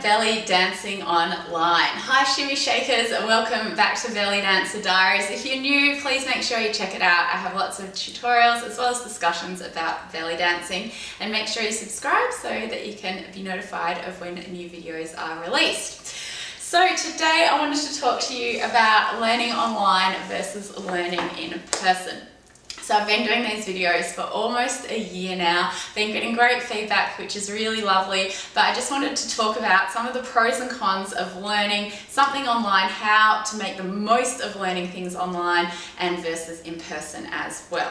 belly dancing online. Hi Shimmy Shakers, and welcome back to Dancer Diaries. If you're new, please make sure you check it out. I have lots of tutorials as well as discussions about belly dancing, and make sure you subscribe so that you can be notified of when new videos are released. So today I wanted to talk to you about learning online versus learning in person. So I've been doing these videos for almost a year now, been getting great feedback, which is really lovely, but I just wanted to talk about some of the pros and cons of learning something online, how to make the most of learning things online and versus in person as well.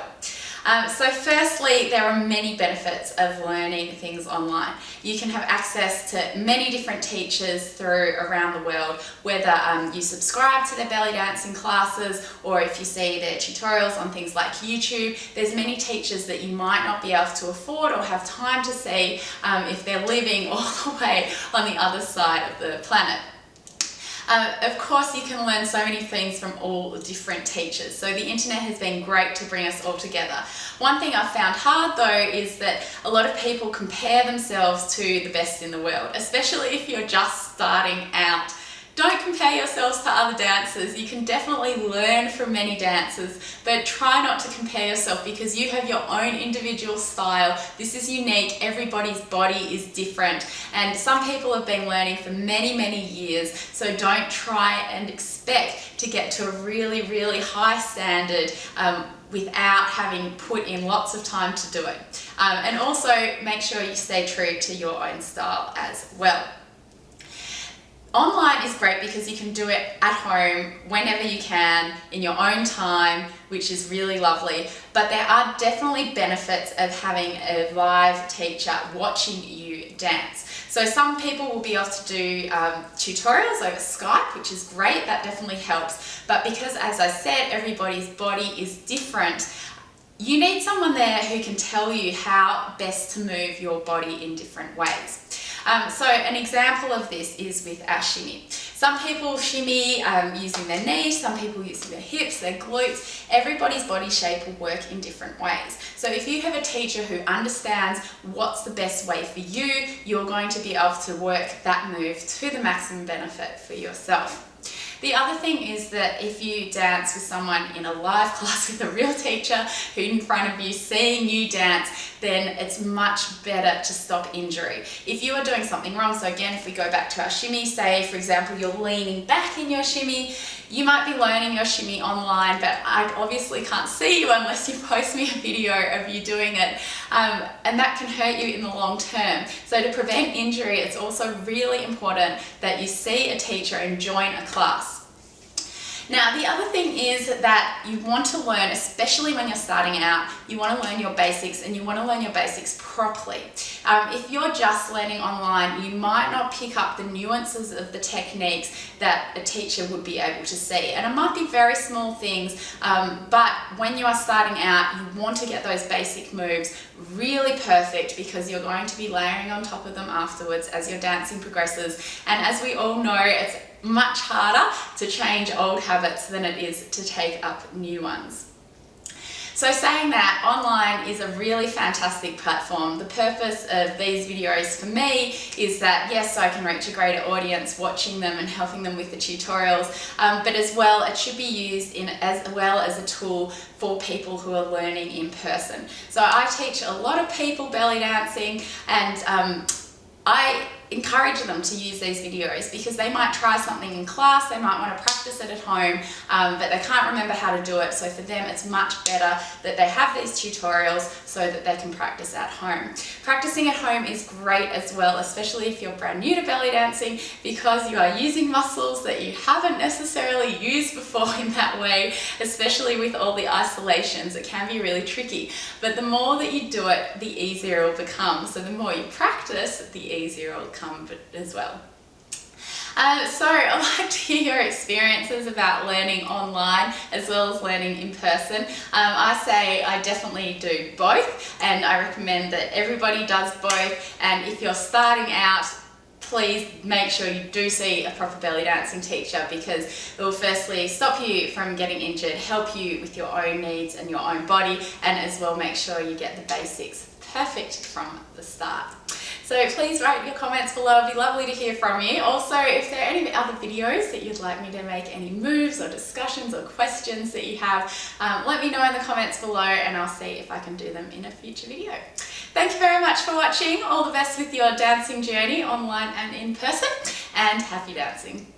So firstly, there are many benefits of learning things online. You can have access to many different teachers around the world, whether you subscribe to their belly dancing classes or if you see their tutorials on things like YouTube. There's many teachers that you might not be able to afford or have time to see if they're living all the way on the other side of the planet. Of course, you can learn so many things from all different teachers. So the internet has been great to bring us all together. One thing I've found hard though is that a lot of people compare themselves to the best in the world, especially if you're just starting out. Don't compare yourselves to other dancers. You can definitely learn from many dancers, but try not to compare yourself because you have your own individual style. This is unique. Everybody's body is different, and some people have been learning for many, many years, so don't try and expect to get to a really, really high standard without having put in lots of time to do it. And also make sure you stay true to your own style as well. Online is great because you can do it at home whenever you can in your own time, which is really lovely. But there are definitely benefits of having a live teacher watching you dance. So some people will be able to do tutorials over Skype, which is great, that definitely helps. But because, as I said, everybody's body is different, you need someone there who can tell you how best to move your body in different ways. So an example of this is with our shimmy. Some people shimmy using their knees, some people using their hips, their glutes. Everybody's body shape will work in different ways. So if you have a teacher who understands what's the best way for you, you're going to be able to work that move to the maximum benefit for yourself. The other thing is that if you dance with someone in a live class with a real teacher who in front of you seeing you dance, then it's much better to stop injury. If you are doing something wrong, so again, if we go back to our shimmy, say for example, you're leaning back in your shimmy, you might be learning your shimmy online, but I obviously can't see you unless you post me a video of you doing it. And that can hurt you in the long term. So to prevent injury, it's also really important that you see a teacher and join a class. Now, the other thing is that you want to learn, especially when you're starting out, you want to learn your basics, and you want to learn your basics properly. If you're just learning online, you might not pick up the nuances of the techniques that a teacher would be able to see. And it might be very small things, but when you are starting out, you want to get those basic moves really perfect because you're going to be layering on top of them afterwards as your dancing progresses. And as we all know, it's much harder to change old habits than it is to take up new ones. So saying that, online is a really fantastic platform. The purpose of these videos for me is that, yes, I can reach a greater audience watching them and helping them with the tutorials, but as well, it should be used as well as a tool for people who are learning in person. So I teach a lot of people belly dancing, and I encourage them to use these videos because they might try something in class, they might want to practice it at home, but they can't remember how to do it. So for them, it's much better that they have these tutorials so that they can practice at home. Practicing at home is great as well, especially if you're brand new to belly dancing, because you are using muscles that you haven't necessarily used before in that way, especially with all the isolations. It can be really tricky, but the more that you do it, the easier it will become. So the more you practice, the easier it will become as well. So I'd like to hear your experiences about learning online as well as learning in person. I say I definitely do both, and I recommend that everybody does both. And if you're starting out, please make sure you do see a proper belly dancing teacher, because it will firstly stop you from getting injured, help you with your own needs and your own body, and as well make sure you get the basics perfect from the start. So please write your comments below. It'd be lovely to hear from you. Also, if there are any other videos that you'd like me to make, any moves or discussions or questions that you have, let me know in the comments below and I'll see if I can do them in a future video. Thank you very much for watching. All the best with your dancing journey, online and in person, and happy dancing.